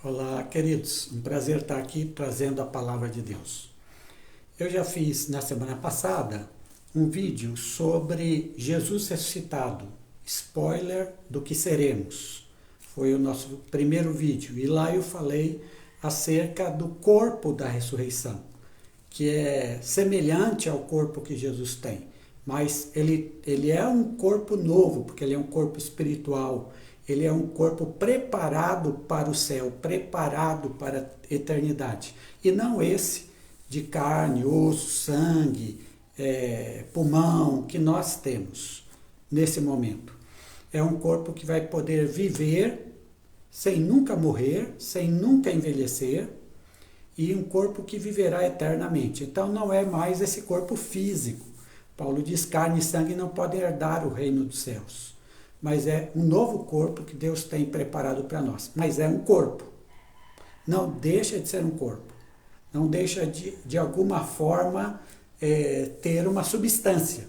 Olá, queridos. Um prazer estar aqui trazendo a palavra de Deus. Eu já fiz na semana passada um vídeo sobre Jesus ressuscitado, spoiler do que seremos. Foi o nosso primeiro vídeo e lá eu falei acerca do corpo da ressurreição, que é semelhante ao corpo que Jesus tem, mas ele é um corpo novo, porque ele é um corpo espiritual. Ele é um corpo preparado para o céu, preparado para a eternidade. E não esse de carne, osso, sangue, pulmão que nós temos nesse momento. É um corpo que vai poder viver sem nunca morrer, sem nunca envelhecer, e um corpo que viverá eternamente. Então não é mais esse corpo físico. Paulo diz: carne e sangue não podem herdar o reino dos céus. Mas é um novo corpo que Deus tem preparado para nós. Mas é um corpo. Não deixa de ser um corpo. Não deixa de alguma forma ter uma substância.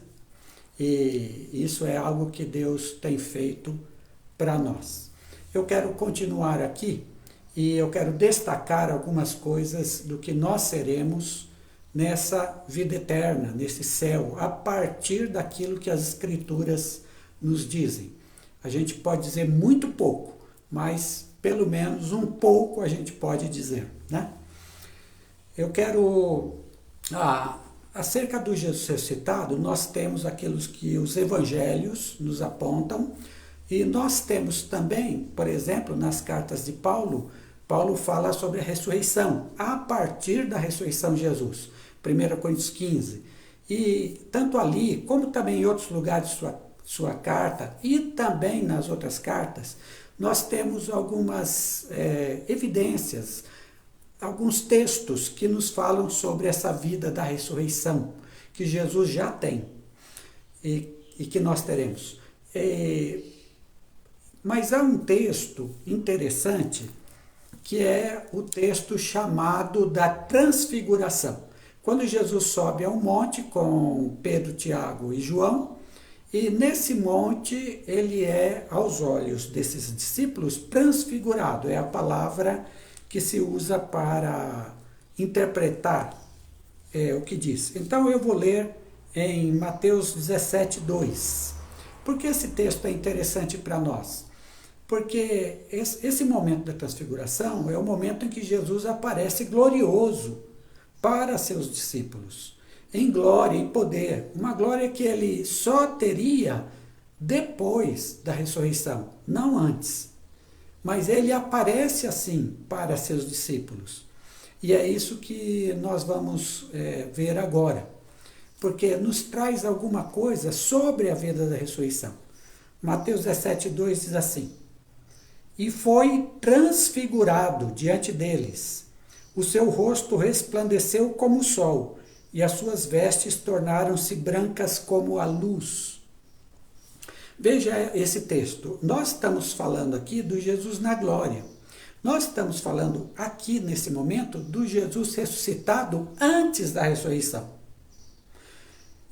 E isso é algo que Deus tem feito para nós. Eu quero continuar aqui e eu quero destacar algumas coisas do que nós seremos nessa vida eterna, nesse céu, a partir daquilo que as Escrituras nos dizem. A gente pode dizer muito pouco, mas pelo menos um pouco a gente pode dizer, né? Eu quero... acerca do Jesus ressuscitado, nós temos aquilo que os evangelhos nos apontam, e nós temos também, por exemplo, nas cartas de Paulo, Paulo fala sobre a ressurreição, a partir da ressurreição de Jesus, 1 Coríntios 15. E tanto ali, como também em outros lugares de sua carta, e também nas outras cartas, nós temos algumas evidências, alguns textos que nos falam sobre essa vida da ressurreição, que Jesus já tem e que nós teremos. Mas há um texto interessante, que é o texto chamado da transfiguração. Quando Jesus sobe ao monte com Pedro, Tiago e João, e nesse monte ele é, aos olhos desses discípulos, transfigurado. É a palavra que se usa para interpretar o que diz. Então eu vou ler em Mateus 17, 2. Por que esse texto é interessante para nós? Porque esse momento da transfiguração é o momento em que Jesus aparece glorioso para seus discípulos, em glória, em poder, uma glória que ele só teria depois da ressurreição, não antes. Mas ele aparece assim para seus discípulos. E é isso que nós vamos ver agora, porque nos traz alguma coisa sobre a vida da ressurreição. Mateus 17, 2 diz assim: e foi transfigurado diante deles, o seu rosto resplandeceu como o sol, e as suas vestes tornaram-se brancas como a luz. Veja esse texto. Nós estamos falando aqui do Jesus na glória. Nós estamos falando aqui, nesse momento, do Jesus ressuscitado antes da ressurreição.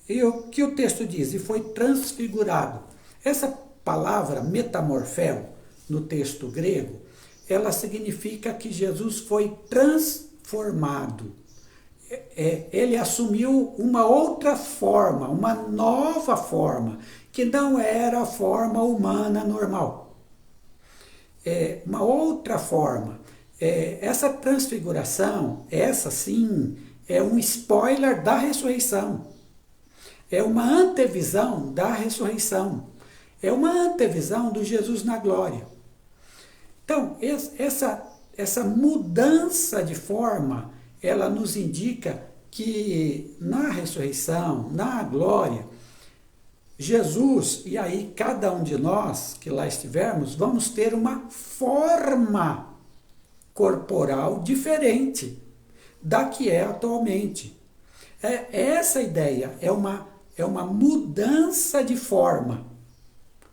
E o que o texto diz? E foi transfigurado. Essa palavra metamorfeo, no texto grego, ela significa que Jesus foi transformado. Ele assumiu uma outra forma, uma nova forma, que não era a forma humana normal. Uma outra forma. Essa transfiguração, essa sim, é um spoiler da ressurreição. É uma antevisão da ressurreição. É uma antevisão do Jesus na glória. Então, essa mudança de forma, ela nos indica que na ressurreição, na glória, Jesus, e aí cada um de nós que lá estivermos, vamos ter uma forma corporal diferente da que é atualmente. Essa ideia é uma mudança de forma.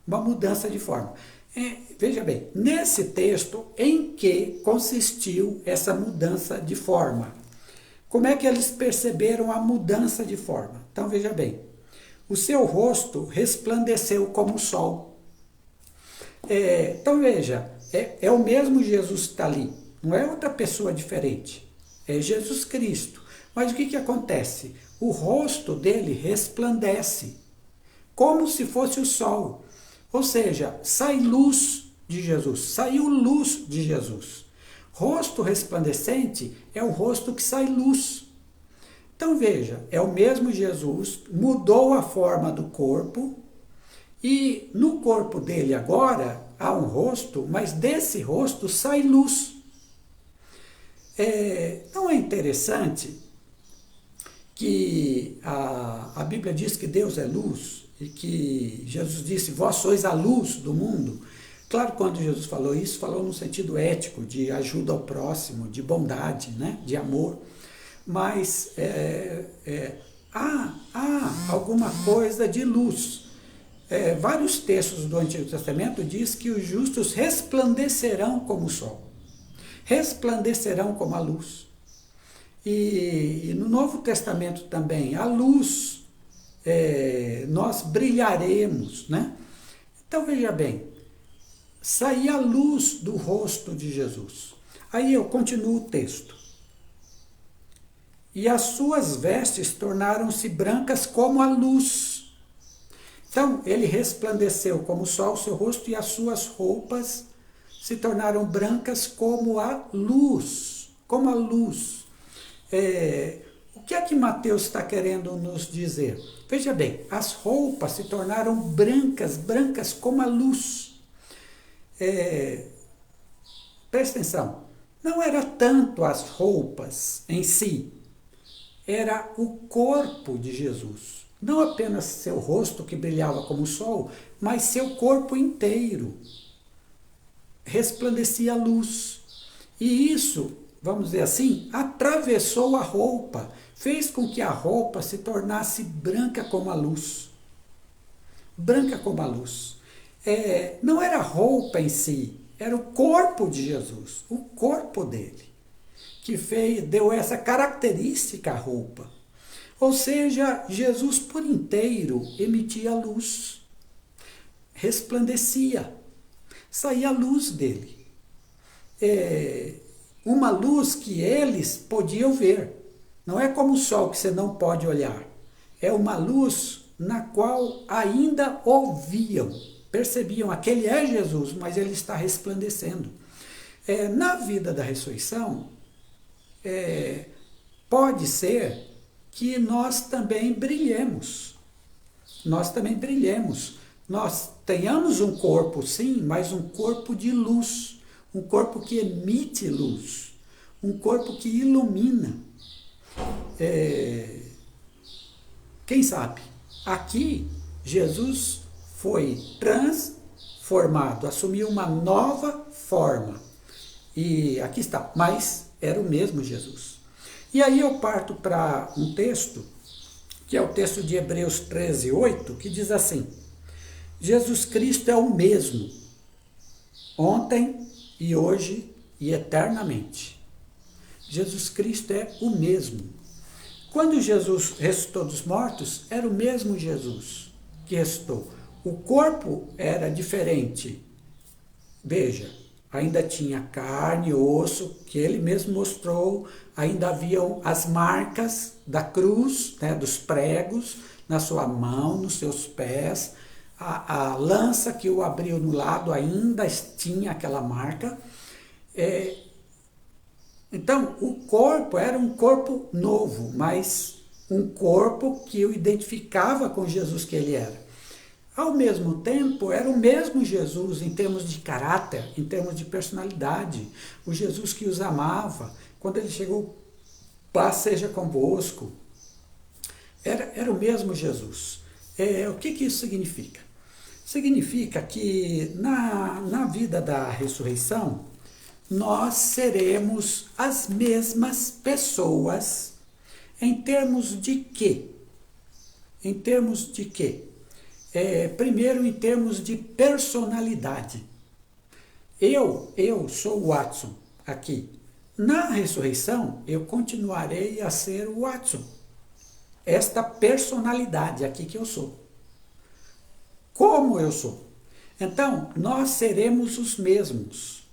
Uma mudança de forma. Veja bem, nesse texto, em que consistiu essa mudança de forma? Como é que eles perceberam a mudança de forma? Então veja bem, o seu rosto resplandeceu como o sol. Então veja, é o mesmo Jesus que está ali. não é outra pessoa diferente, é Jesus Cristo. Mas o que acontece? O rosto dele resplandece, como se fosse o sol. Ou seja, sai luz de Jesus, saiu luz de Jesus. Rosto resplandecente é o rosto que sai luz. Então veja, é o mesmo Jesus, mudou a forma do corpo, e no corpo dele agora há um rosto, mas desse rosto sai luz. Não é interessante que a Bíblia diz que Deus é luz e que Jesus disse, vós sois a luz do mundo? Claro, quando Jesus falou isso, falou no sentido ético, de ajuda ao próximo, de bondade, né? De amor. Mas há alguma coisa de luz. Vários textos do Antigo Testamento diz que os justos resplandecerão como o sol, resplandecerão como a luz. E no Novo Testamento também, a luz, nós brilharemos, né? Então veja bem, saía a luz do rosto de Jesus. Aí eu continuo o texto. E as suas vestes tornaram-se brancas como a luz. Então, ele resplandeceu como o sol, seu rosto, e as suas roupas se tornaram brancas como a luz. Como a luz. O que é que Mateus está querendo nos dizer? Veja bem, as roupas se tornaram brancas, brancas como a luz. Presta atenção, não era tanto as roupas em si, era o corpo de Jesus. Não apenas seu rosto que brilhava como o sol, mas seu corpo inteiro resplandecia a luz. E isso, vamos dizer assim, atravessou a roupa, fez com que a roupa se tornasse branca como a luz. Branca como a luz. Não era a roupa em si, era o corpo de Jesus, o corpo dele, que deu essa característica à roupa. Ou seja, Jesus por inteiro emitia luz, resplandecia, saía a luz dele. Uma luz que eles podiam ver. Não é como o sol que você não pode olhar. É uma luz na qual ainda ouviam, percebiam, aquele é Jesus, mas ele está resplandecendo. Na vida da ressurreição, pode ser que nós também brilhemos. Nós também brilhemos. Nós tenhamos um corpo, sim, mas um corpo de luz. Um corpo que emite luz. Um corpo que ilumina. Quem sabe? Aqui, Jesus foi transformado, assumiu uma nova forma. E aqui está, mas era o mesmo Jesus. E aí eu parto para um texto, que é o texto de Hebreus 13:8, que diz assim: Jesus Cristo é o mesmo, ontem e hoje e eternamente. Jesus Cristo é o mesmo. Quando Jesus ressuscitou dos mortos, era o mesmo Jesus que ressuscitou. O corpo era diferente. Veja, ainda tinha carne, osso, que ele mesmo mostrou, ainda haviam as marcas da cruz, né, dos pregos, na sua mão, nos seus pés, a lança que o abriu no lado ainda tinha aquela marca. Então, o corpo era um corpo novo, mas um corpo que o identificava com Jesus que ele era. Ao mesmo tempo, era o mesmo Jesus em termos de caráter, em termos de personalidade. O Jesus que os amava. Quando ele chegou, paz seja convosco. Era o mesmo Jesus. O que isso significa? Significa que na vida da ressurreição, nós seremos as mesmas pessoas. Em termos de quê? Em termos de quê? Primeiro, em termos de personalidade. Eu sou o Watson aqui. Na ressurreição, eu continuarei a ser o Watson. Esta personalidade aqui que eu sou. Como eu sou. Então, nós seremos os mesmos.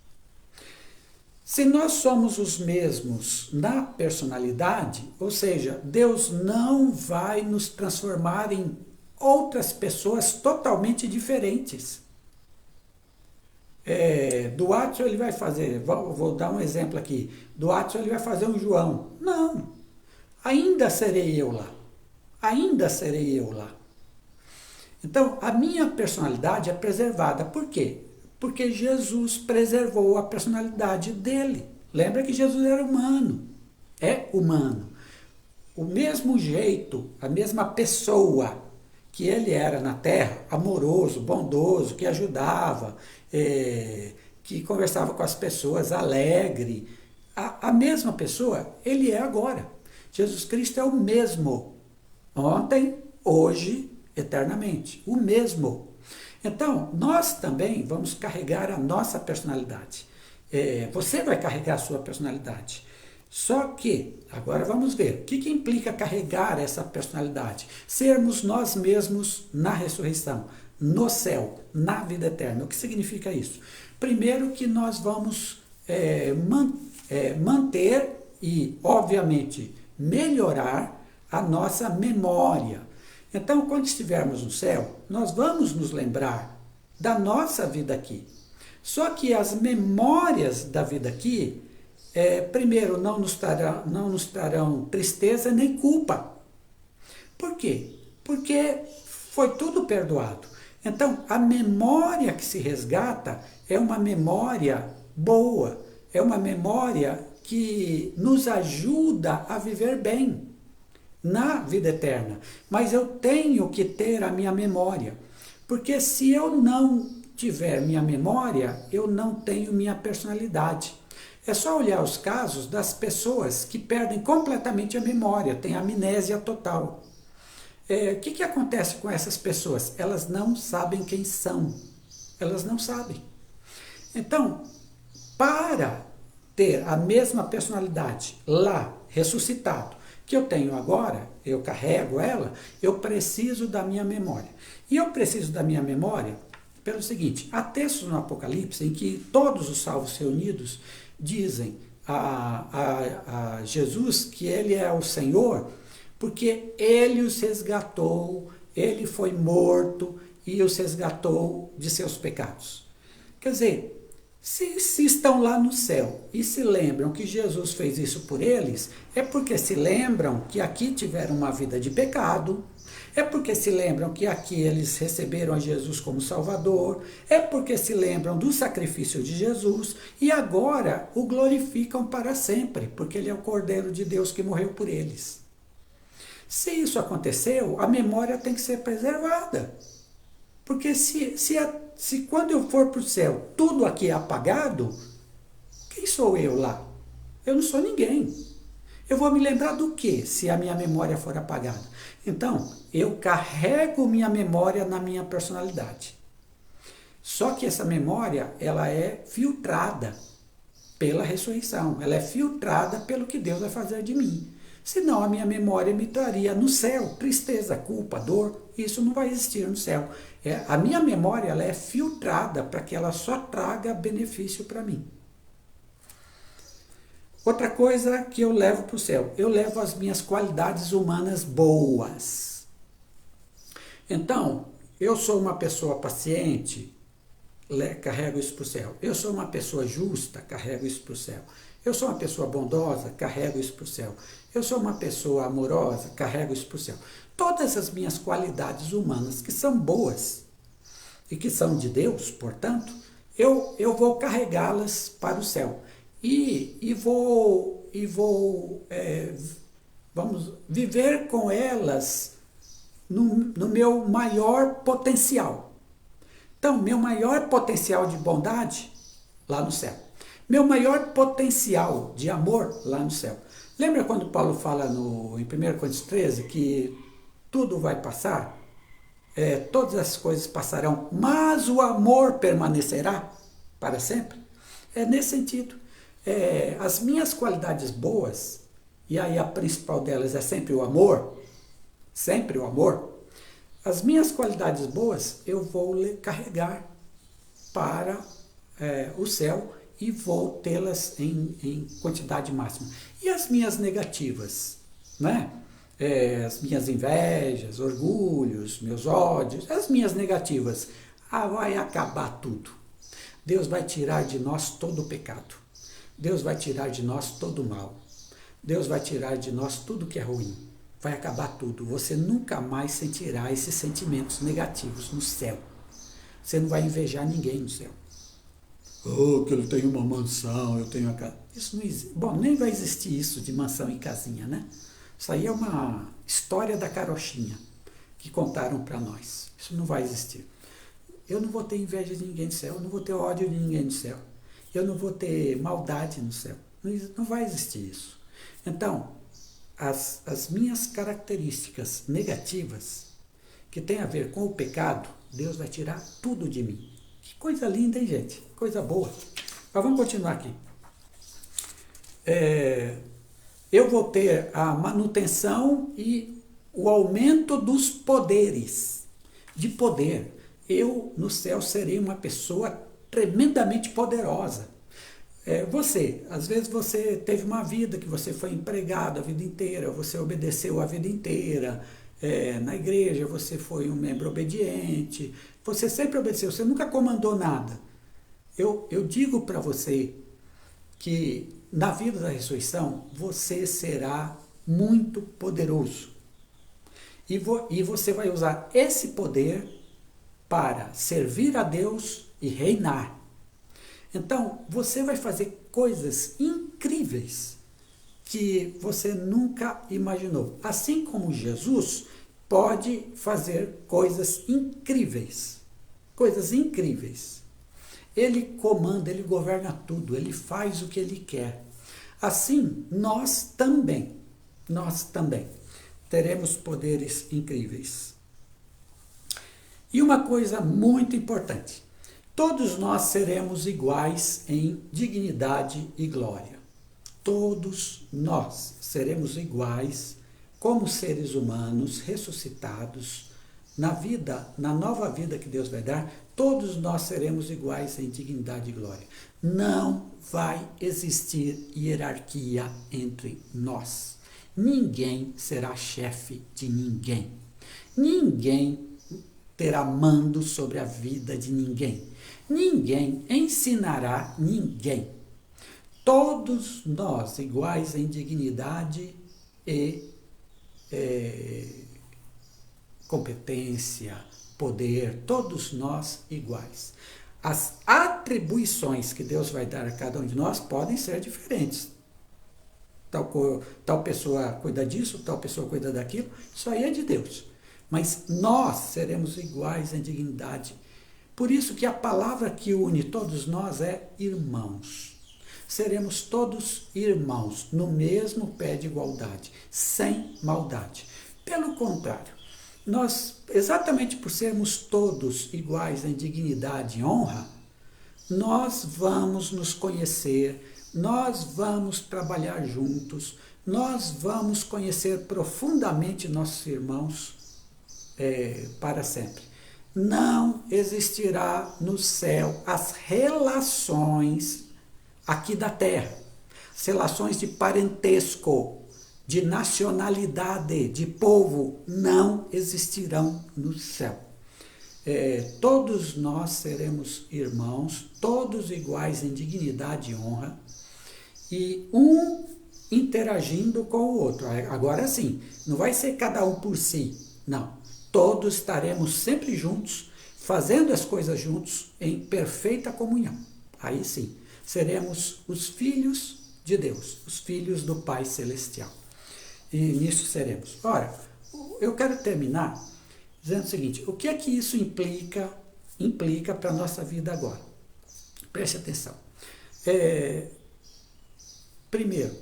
Se nós somos os mesmos na personalidade, ou seja, Deus não vai nos transformar em outras pessoas totalmente diferentes. Do Watson ele vai fazer, vou dar um exemplo aqui, do Watson ele vai fazer um João. Não, ainda serei eu lá, ainda serei eu lá. Então, a minha personalidade é preservada. Por quê? Porque Jesus preservou a personalidade dele. Lembra que Jesus era humano, é humano. O mesmo jeito, a mesma pessoa que ele era na terra, amoroso, bondoso, que ajudava, que conversava com as pessoas, alegre. A mesma pessoa, ele é agora. Jesus Cristo é o mesmo, ontem, hoje, eternamente. O mesmo. Então, nós também vamos carregar a nossa personalidade. Você vai carregar a sua personalidade. Só que, agora vamos ver, o que implica carregar essa personalidade? Sermos nós mesmos na ressurreição, no céu, na vida eterna. O que significa isso? Primeiro que nós vamos manter e, obviamente, melhorar a nossa memória. Então, quando estivermos no céu, nós vamos nos lembrar da nossa vida aqui. Só que as memórias da vida aqui, primeiro, não nos trarão tristeza nem culpa. Por quê? Porque foi tudo perdoado. Então, a memória que se resgata é uma memória boa, é uma memória que nos ajuda a viver bem na vida eterna. Mas eu tenho que ter a minha memória, porque se eu não tiver minha memória, eu não tenho minha personalidade. É só olhar os casos das pessoas que perdem completamente a memória, têm amnésia total. O que acontece com essas pessoas? Elas não sabem quem são. Elas não sabem. Então, para ter a mesma personalidade lá, ressuscitado, que eu tenho agora, eu carrego ela, eu preciso da minha memória. E eu preciso da minha memória pelo seguinte: há textos no Apocalipse em que todos os salvos reunidos dizem a Jesus que ele é o Senhor, porque ele os resgatou, ele foi morto e os resgatou de seus pecados. Quer dizer, se estão lá no céu e se lembram que Jesus fez isso por eles, é porque se lembram que aqui tiveram uma vida de pecado, é porque se lembram que aqui eles receberam a Jesus como Salvador, é porque se lembram do sacrifício de Jesus e agora o glorificam para sempre, porque ele é o Cordeiro de Deus que morreu por eles. Se isso aconteceu, a memória tem que ser preservada. Porque se quando eu for para o céu tudo aqui é apagado, quem sou eu lá? Eu não sou ninguém. Eu vou me lembrar do quê se a minha memória for apagada? Então, eu carrego minha memória na minha personalidade. Só que essa memória, ela é filtrada pela ressurreição. Ela é filtrada pelo que Deus vai fazer de mim. Senão a minha memória me traria no céu tristeza, culpa, dor. Isso não vai existir no céu. A minha memória ela é filtrada para que ela só traga benefício para mim. Outra coisa que eu levo para o céu, eu levo as minhas qualidades humanas boas. Então, eu sou uma pessoa paciente, carrego isso para o céu. Eu sou uma pessoa justa, carrego isso para o céu. Eu sou uma pessoa bondosa, carrego isso para o céu. Eu sou uma pessoa amorosa, carrego isso para o céu. Todas as minhas qualidades humanas que são boas e que são de Deus, portanto, eu vou carregá-las para o céu. E vou vamos viver com elas no meu maior potencial. Então, meu maior potencial de bondade, lá no céu. Meu maior potencial de amor, lá no céu. Lembra quando Paulo fala em 1 Coríntios 13 que tudo vai passar? Todas as coisas passarão, mas o amor permanecerá para sempre? É nesse sentido. As minhas qualidades boas, e aí a principal delas é sempre o amor, as minhas qualidades boas eu vou carregar para o céu e vou tê-las em quantidade máxima. E as minhas negativas, né? As minhas invejas, orgulhos, meus ódios, as minhas negativas, vai acabar tudo. Deus vai tirar de nós todo o pecado. Deus vai tirar de nós todo o mal. Deus vai tirar de nós tudo que é ruim. Vai acabar tudo. Você nunca mais sentirá esses sentimentos negativos no céu. Você não vai invejar ninguém no céu. Oh, que ele tem uma mansão, eu tenho a casa. Isso não existe. Bom, nem vai existir isso de mansão e casinha, né? Isso aí é uma história da carochinha que contaram para nós. Isso não vai existir. Eu não vou ter inveja de ninguém no céu, eu não vou ter ódio de ninguém no céu. Eu não vou ter maldade no céu. Não vai existir isso. Então, as minhas características negativas, que tem a ver com o pecado, Deus vai tirar tudo de mim. Que coisa linda, hein, gente? Coisa boa. Mas vamos continuar aqui. Eu vou ter a manutenção e o aumento dos poderes. De poder. Eu, no céu, serei uma pessoa tremendamente poderosa. Às vezes você teve uma vida que você foi empregado a vida inteira, você obedeceu a vida inteira, na igreja você foi um membro obediente, você sempre obedeceu, você nunca comandou nada. Eu digo para você que na vida da ressurreição você será muito poderoso. E você vai usar esse poder para servir a Deus e reinar. Então, você vai fazer coisas incríveis que você nunca imaginou. Assim como Jesus pode fazer coisas incríveis. Coisas incríveis. Ele comanda, ele governa tudo, ele faz o que ele quer. Assim, nós também teremos poderes incríveis. E uma coisa muito importante, todos nós seremos iguais em dignidade e glória. Todos nós seremos iguais como seres humanos ressuscitados na nova vida que Deus vai dar, todos nós seremos iguais em dignidade e glória. Não vai existir hierarquia entre nós. Ninguém será chefe de ninguém. Ninguém terá mando sobre a vida de ninguém. Ninguém ensinará ninguém. Todos nós iguais em dignidade e competência, poder, todos nós iguais. As atribuições que Deus vai dar a cada um de nós podem ser diferentes. Tal pessoa cuida disso, tal pessoa cuida daquilo, isso aí é de Deus. Mas nós seremos iguais em dignidade. Por isso que a palavra que une todos nós é irmãos. Seremos todos irmãos, no mesmo pé de igualdade, sem maldade. Pelo contrário, nós, exatamente por sermos todos iguais em dignidade e honra, nós vamos nos conhecer, nós vamos trabalhar juntos, nós vamos conhecer profundamente nossos irmãos para sempre. Não existirá no céu as relações aqui da terra, as relações de parentesco, de nacionalidade, de povo, não existirão no céu. Todos nós seremos irmãos, todos iguais em dignidade e honra, e um interagindo com o outro. Agora sim, não vai ser cada um por si, não. Todos estaremos sempre juntos, fazendo as coisas juntos, em perfeita comunhão. Aí sim, seremos os filhos de Deus, os filhos do Pai Celestial. E nisso seremos. Ora, eu quero terminar dizendo o seguinte, o que é que isso implica para a nossa vida agora? Preste atenção. Primeiro,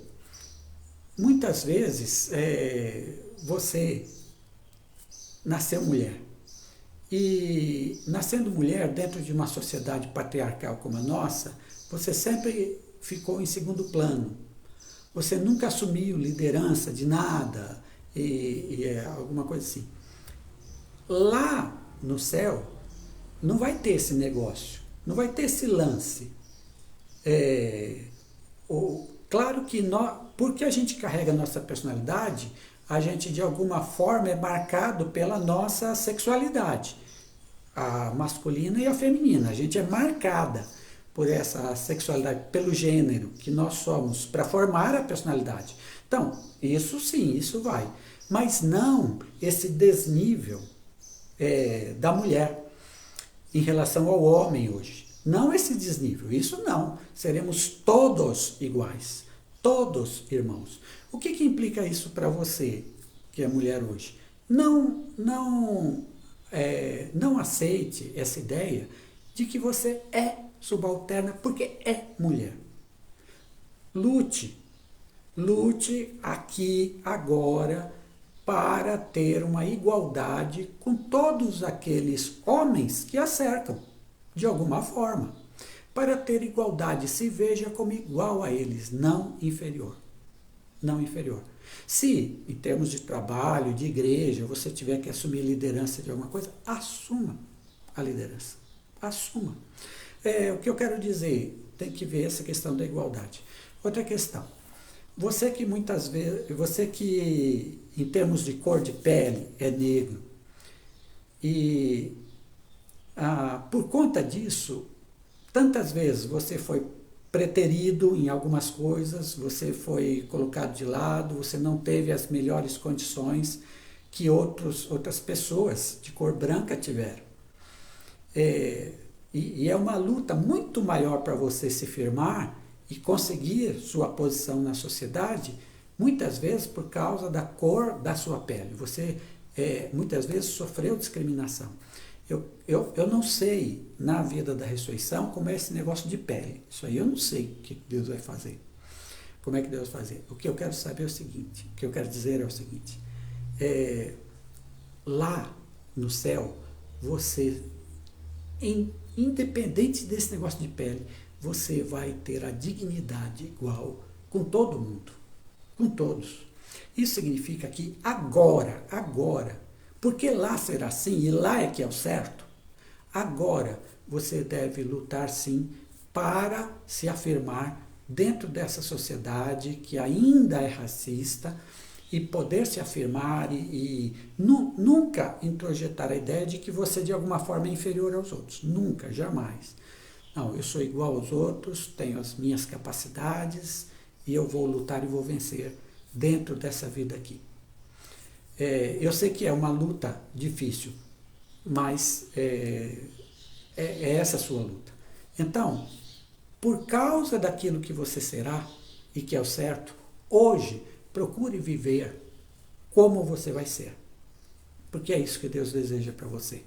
muitas vezes você nasceu mulher. E nascendo mulher dentro de uma sociedade patriarcal como a nossa, você sempre ficou em segundo plano. Você nunca assumiu liderança de nada, alguma coisa assim. Lá no céu, não vai ter esse negócio, não vai ter esse lance. Claro que nós, porque a gente carrega a nossa personalidade, a gente de alguma forma é marcado pela nossa sexualidade, a masculina e a feminina. A gente é marcada por essa sexualidade, pelo gênero que nós somos, para formar a personalidade. Então, isso sim, isso vai. Mas não esse desnível da mulher em relação ao homem hoje. Não esse desnível, isso não. Seremos todos iguais, todos irmãos. O que implica isso para você, que é mulher hoje? Não aceite essa ideia de que você é subalterna porque é mulher. Lute aqui, agora, para ter uma igualdade com todos aqueles homens que a cercam, de alguma forma. Para ter igualdade, se veja como igual a eles, não inferior. Não inferior. Se, em termos de trabalho, de igreja, você tiver que assumir liderança de alguma coisa, assuma a liderança. Assuma. O que eu quero dizer, tem que ver essa questão da igualdade. Outra questão. Você que muitas vezes, você que em termos de cor de pele é negro e por conta disso, tantas vezes você foi preterido em algumas coisas, você foi colocado de lado, você não teve as melhores condições que outras pessoas de cor branca tiveram. E é uma luta muito maior para você se firmar e conseguir sua posição na sociedade, muitas vezes por causa da cor da sua pele. Você muitas vezes sofreu discriminação. Eu não sei, na vida da ressurreição, como é esse negócio de pele. Isso aí eu não sei o que Deus vai fazer. Como é que Deus vai fazer? O que eu quero saber é o seguinte, o que eu quero dizer é o seguinte, lá no céu, você, independente desse negócio de pele, você vai ter a dignidade igual com todo mundo, com todos. Isso significa que agora, porque lá será assim e lá é que é o certo, agora você deve lutar sim para se afirmar dentro dessa sociedade que ainda é racista e poder se afirmar e nunca introjetar a ideia de que você de alguma forma é inferior aos outros. Nunca, jamais. Não, eu sou igual aos outros, tenho as minhas capacidades e eu vou lutar e vou vencer dentro dessa vida aqui. Eu sei que é uma luta difícil, mas é essa a sua luta. Então, por causa daquilo que você será e que é o certo, hoje procure viver como você vai ser. Porque é isso que Deus deseja para você.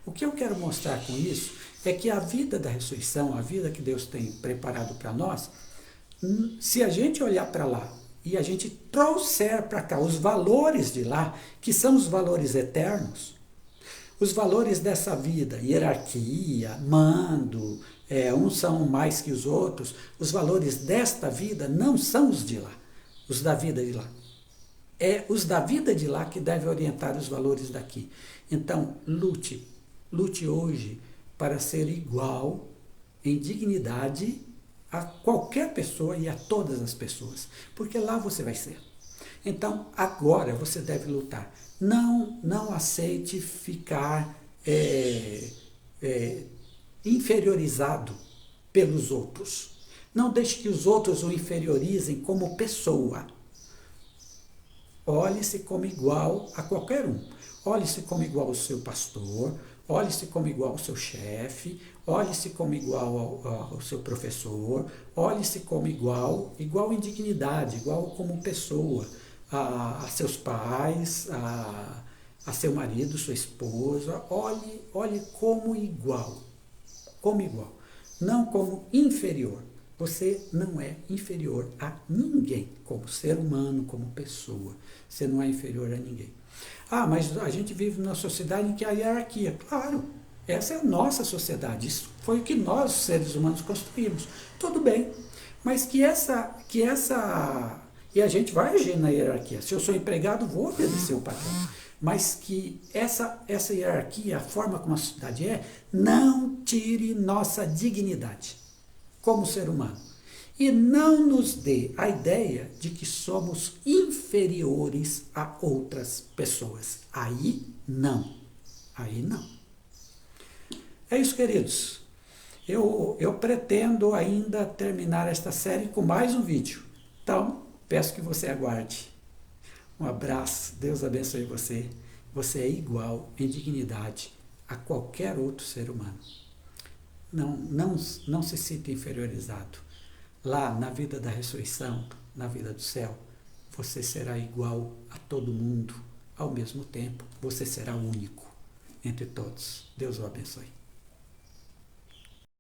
O que eu quero mostrar com isso é que a vida da ressurreição, a vida que Deus tem preparado para nós, se a gente olhar para lá e a gente trouxer para cá os valores de lá, que são os valores eternos, os valores dessa vida, hierarquia, mando, uns são mais que os outros, os valores desta vida não são os de lá, os da vida de lá. É os da vida de lá que devem orientar os valores daqui. Então, lute hoje para ser igual em dignidade a qualquer pessoa e a todas as pessoas, porque lá você vai ser. Então, agora você deve lutar. Não aceite ficar inferiorizado pelos outros. Não deixe que os outros o inferiorizem como pessoa. Olhe-se como igual a qualquer um. Olhe-se como igual ao seu pastor, olhe-se como igual ao seu chefe, olhe-se como igual ao seu professor, olhe-se como igual em dignidade, igual como pessoa, a seus pais, a seu marido, sua esposa. Olhe como igual, não como inferior. Você não é inferior a ninguém, como ser humano, como pessoa. Você não é inferior a ninguém. Mas a gente vive numa sociedade em que há hierarquia. Claro, essa é a nossa sociedade. Isso foi o que nós, seres humanos, construímos. Tudo bem, mas que essa... E a gente vai agir na hierarquia. Se eu sou empregado, vou obedecer o patrão. Mas que essa hierarquia, a forma como a sociedade não tire nossa dignidade. como ser humano. E não nos dê a ideia de que somos inferiores a outras pessoas. Aí não. Aí não. É isso, queridos. Eu pretendo ainda terminar esta série com mais um vídeo. Então, peço que você aguarde. Um abraço, Deus abençoe você. Você é igual em dignidade a qualquer outro ser humano. Não se sinta inferiorizado. Lá, na vida da ressurreição, na vida do céu, você será igual a todo mundo. Ao mesmo tempo, você será único entre todos. Deus o abençoe.